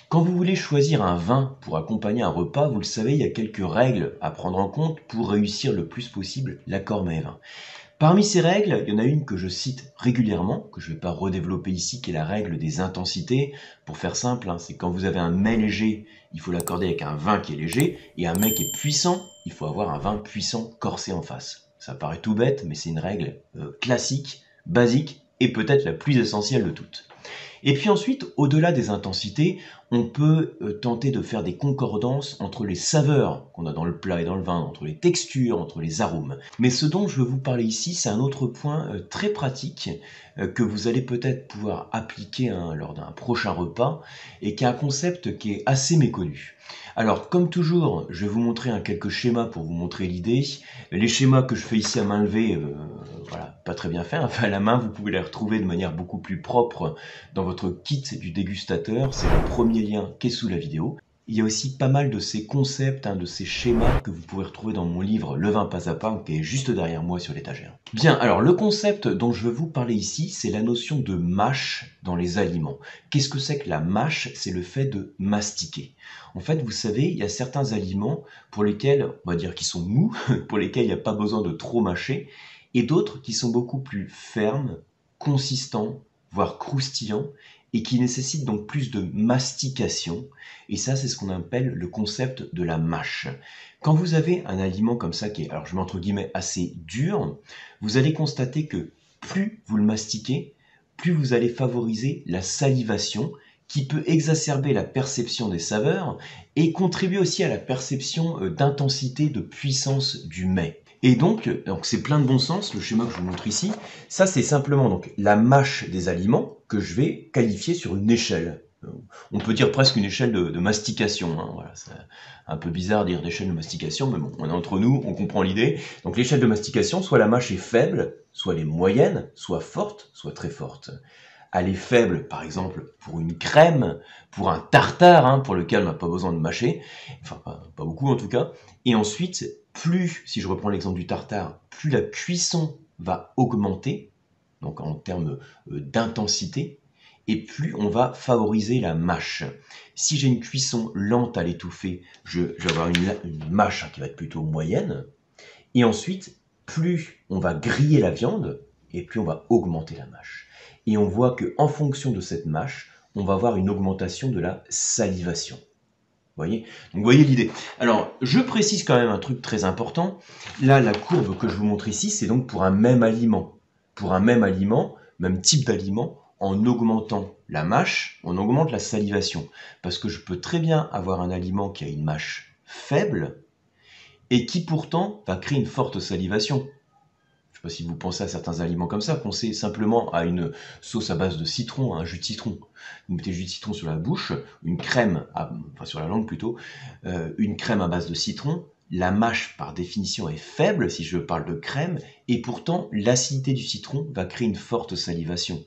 Quand vous voulez choisir un vin pour accompagner un repas, vous le savez, il y a quelques règles à prendre en compte pour réussir le plus possible l'accord mets-vin. Parmi ces règles, il y en a une que je cite régulièrement, que je ne vais pas redévelopper ici, qui est la règle des intensités. Pour faire simple, c'est quand vous avez un mets léger, il faut l'accorder avec un vin qui est léger, et un mets qui est puissant, il faut avoir un vin puissant corsé en face. Ça paraît tout bête, mais c'est une règle classique, basique, et peut-être la plus essentielle de toutes. Et puis ensuite, au-delà des intensités, on peut tenter de faire des concordances entre les saveurs qu'on a dans le plat et dans le vin, entre les textures, entre les arômes. Mais ce dont je veux vous parler ici, c'est un autre point très pratique que vous allez peut-être pouvoir appliquer lors d'un prochain repas et qui est un concept qui est assez méconnu. Alors, comme toujours, je vais vous montrer quelques schémas pour vous montrer l'idée. Les schémas que je fais ici à main levée, voilà, pas très bien faits. Enfin, à la main, vous pouvez les retrouver de manière beaucoup plus propre dans votre kit du dégustateur. C'est le premier lien qui est sous la vidéo. Il y a aussi pas mal de ces concepts, de ces schémas que vous pouvez retrouver dans mon livre Le vin pas à pas, qui est juste derrière moi sur l'étagère. Bien, alors le concept dont je veux vous parler ici, c'est la notion de mâche dans les aliments. Qu'est-ce que c'est que la mâche? C'est le fait de mastiquer. En fait, vous savez, il y a certains aliments pour lesquels, on va dire qu'ils sont mous, pour lesquels il n'y a pas besoin de trop mâcher, et d'autres qui sont beaucoup plus fermes, consistants, voire croustillants, et qui nécessitent donc plus de mastication. Et ça, c'est ce qu'on appelle le concept de la mâche. Quand vous avez un aliment comme ça qui est, alors je mets entre guillemets, assez dur, vous allez constater que plus vous le mastiquez, plus vous allez favoriser la salivation, qui peut exacerber la perception des saveurs et contribuer aussi à la perception d'intensité, de puissance du mets. Et donc c'est plein de bon sens, le schéma que je vous montre ici. Ça, c'est simplement donc la mâche des aliments que je vais qualifier sur une échelle. On peut dire presque une échelle de mastication. Voilà, c'est un peu bizarre de dire d'échelle de mastication, mais bon, on est entre nous, on comprend l'idée. Donc l'échelle de mastication, soit la mâche est faible, soit elle est moyenne, soit forte, soit très forte. Elle est faible, par exemple, pour une crème, pour un tartare, pour lequel on n'a pas besoin de mâcher, enfin pas beaucoup en tout cas. Et ensuite, plus, si je reprends l'exemple du tartare, plus la cuisson va augmenter, donc en termes d'intensité, et plus on va favoriser la mâche. Si j'ai une cuisson lente à l'étouffer, je vais avoir une mâche qui va être plutôt moyenne. Et ensuite, plus on va griller la viande, et plus on va augmenter la mâche. Et on voit qu'en fonction de cette mâche, on va avoir une augmentation de la salivation. Vous voyez? Donc vous voyez l'idée. Alors, je précise quand même un truc très important. Là, la courbe que je vous montre ici, c'est donc pour un même aliment. Pour un même aliment, même type d'aliment, en augmentant la mâche, on augmente la salivation. Parce que je peux très bien avoir un aliment qui a une mâche faible et qui pourtant va créer une forte salivation. Je ne sais pas si vous pensez à certains aliments comme ça, pensez simplement à une sauce à base de citron, à un jus de citron. Vous mettez jus de citron sur la bouche, une crème, enfin sur la langue plutôt, une crème à base de citron. La mâche, par définition, est faible si je parle de crème, et pourtant l'acidité du citron va créer une forte salivation.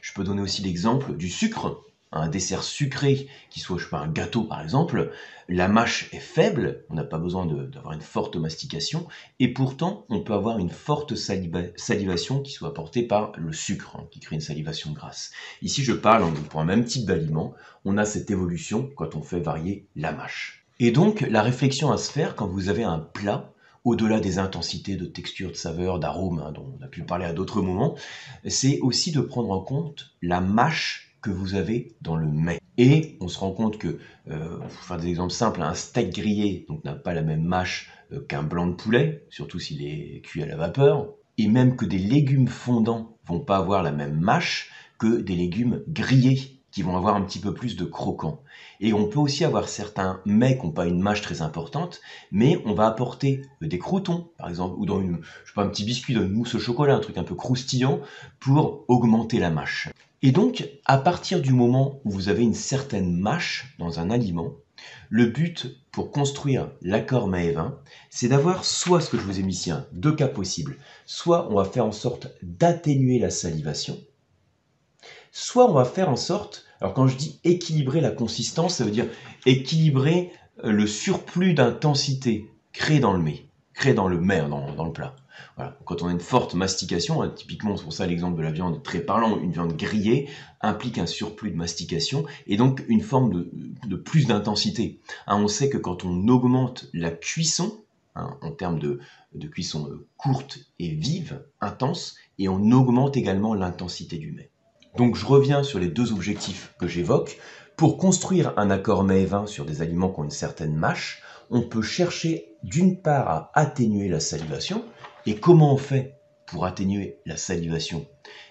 Je peux donner aussi l'exemple du sucre. Un dessert sucré, qui soit, je sais pas, un gâteau par exemple, la mâche est faible, on n'a pas besoin d'avoir une forte mastication, et pourtant on peut avoir une forte salivation qui soit apportée par le sucre, qui crée une salivation grasse. Ici je parle, pour un même type d'aliment, on a cette évolution quand on fait varier la mâche. Et donc la réflexion à se faire quand vous avez un plat, au-delà des intensités de texture, de saveur, d'arôme, dont on a pu parler à d'autres moments, c'est aussi de prendre en compte la mâche que vous avez dans le mets. Et on se rend compte que, pour faire des exemples simples, un steak grillé donc n'a pas la même mâche qu'un blanc de poulet, surtout s'il est cuit à la vapeur, et même que des légumes fondants vont pas avoir la même mâche que des légumes grillés, qui vont avoir un petit peu plus de croquant. Et on peut aussi avoir certains mets qui n'ont pas une mâche très importante, mais on va apporter des croûtons, par exemple, ou dans un petit biscuit, dans une mousse au chocolat, un truc un peu croustillant, pour augmenter la mâche. Et donc, à partir du moment où vous avez une certaine mâche dans un aliment, le but pour construire l'accord mets-vin, c'est d'avoir soit ce que je vous ai mis ici, deux cas possibles, soit on va faire en sorte d'atténuer la salivation, soit on va faire en sorte, alors quand je dis équilibrer la consistance, ça veut dire équilibrer le surplus d'intensité créé dans le mets, dans le plat. Voilà. Quand on a une forte mastication, typiquement c'est pour ça l'exemple de la viande est très parlant, une viande grillée implique un surplus de mastication et donc une forme de plus d'intensité. On sait que quand on augmente la cuisson, en termes de cuisson courte et vive, intense, et on augmente également l'intensité du mets. Donc je reviens sur les deux objectifs que j'évoque. Pour construire un accord mets et vin sur des aliments qui ont une certaine mâche, on peut chercher d'une part à atténuer la salivation. Et comment on fait pour atténuer la salivation?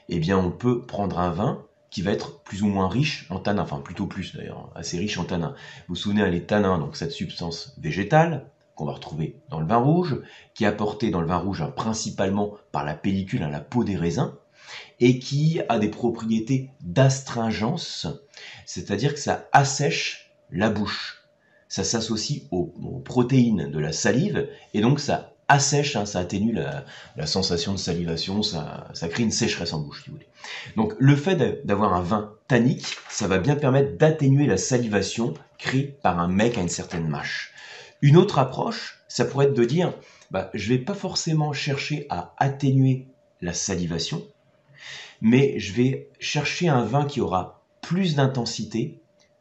Eh bien on peut prendre un vin qui va être plus ou moins riche en tanins, enfin plutôt plus d'ailleurs, assez riche en tanins. Vous vous souvenez, les tanins, donc cette substance végétale qu'on va retrouver dans le vin rouge, qui est apportée dans le vin rouge principalement par la pellicule, la peau des raisins, et qui a des propriétés d'astringence, c'est-à-dire que ça assèche la bouche. Ça s'associe aux protéines de la salive, et donc ça assèche, ça atténue la sensation de salivation, ça crée une sécheresse en bouche, si vous voulez. Donc le fait d'avoir un vin tannique, ça va bien permettre d'atténuer la salivation créée par un mets qui a une certaine mâche. Une autre approche, ça pourrait être de dire, je ne vais pas forcément chercher à atténuer la salivation, mais je vais chercher un vin qui aura plus d'intensité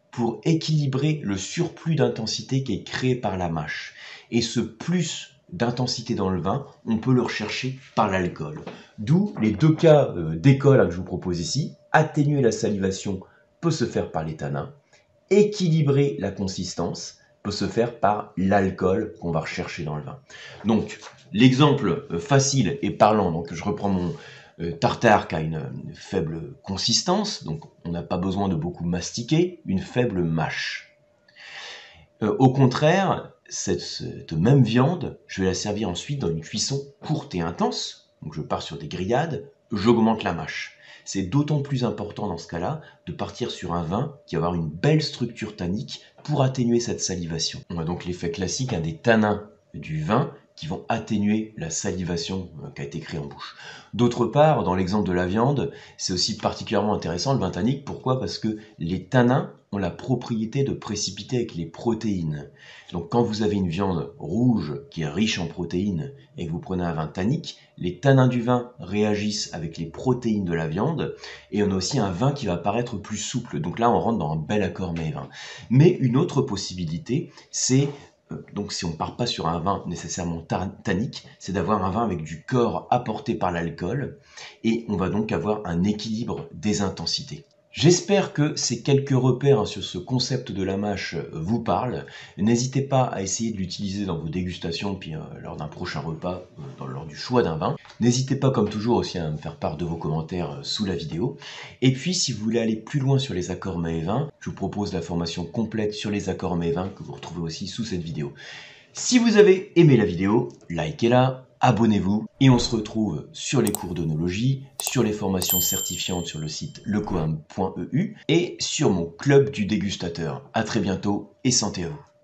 pour équilibrer le surplus d'intensité qui est créé par la mâche. Et ce plus d'intensité dans le vin, on peut le rechercher par l'alcool. D'où les deux cas d'école que je vous propose ici. Atténuer la salivation peut se faire par les tanins. Équilibrer la consistance peut se faire par l'alcool qu'on va rechercher dans le vin. Donc, l'exemple facile et parlant, donc je reprends mon tartare qui a une faible consistance, donc on n'a pas besoin de beaucoup mastiquer, une faible mâche. Au contraire, cette même viande, je vais la servir ensuite dans une cuisson courte et intense, donc je pars sur des grillades, j'augmente la mâche. C'est d'autant plus important dans ce cas-là de partir sur un vin qui va avoir une belle structure tannique pour atténuer cette salivation. On a donc l'effet classique des tanins du vin qui vont atténuer la salivation qui a été créée en bouche. D'autre part, dans l'exemple de la viande, c'est aussi particulièrement intéressant le vin tannique. Pourquoi? Parce que les tanins ont la propriété de précipiter avec les protéines. Donc quand vous avez une viande rouge qui est riche en protéines et que vous prenez un vin tannique, les tanins du vin réagissent avec les protéines de la viande et on a aussi un vin qui va paraître plus souple. Donc là, on rentre dans un bel accord mets et vin. Mais une autre possibilité, c'est donc si on ne part pas sur un vin nécessairement tannique, c'est d'avoir un vin avec du corps apporté par l'alcool et on va donc avoir un équilibre des intensités. J'espère que ces quelques repères sur ce concept de la mâche vous parlent. N'hésitez pas à essayer de l'utiliser dans vos dégustations, puis lors d'un prochain repas, lors du choix d'un vin. N'hésitez pas comme toujours aussi à me faire part de vos commentaires sous la vidéo. Et puis si vous voulez aller plus loin sur les accords mets et vins, je vous propose la formation complète sur les accords mets et vins que vous retrouvez aussi sous cette vidéo. Si vous avez aimé la vidéo, likez-la. Abonnez-vous et on se retrouve sur les cours d'œnologie, sur les formations certifiantes sur le site lecoam.eu et sur mon club du dégustateur. À très bientôt et santé à vous.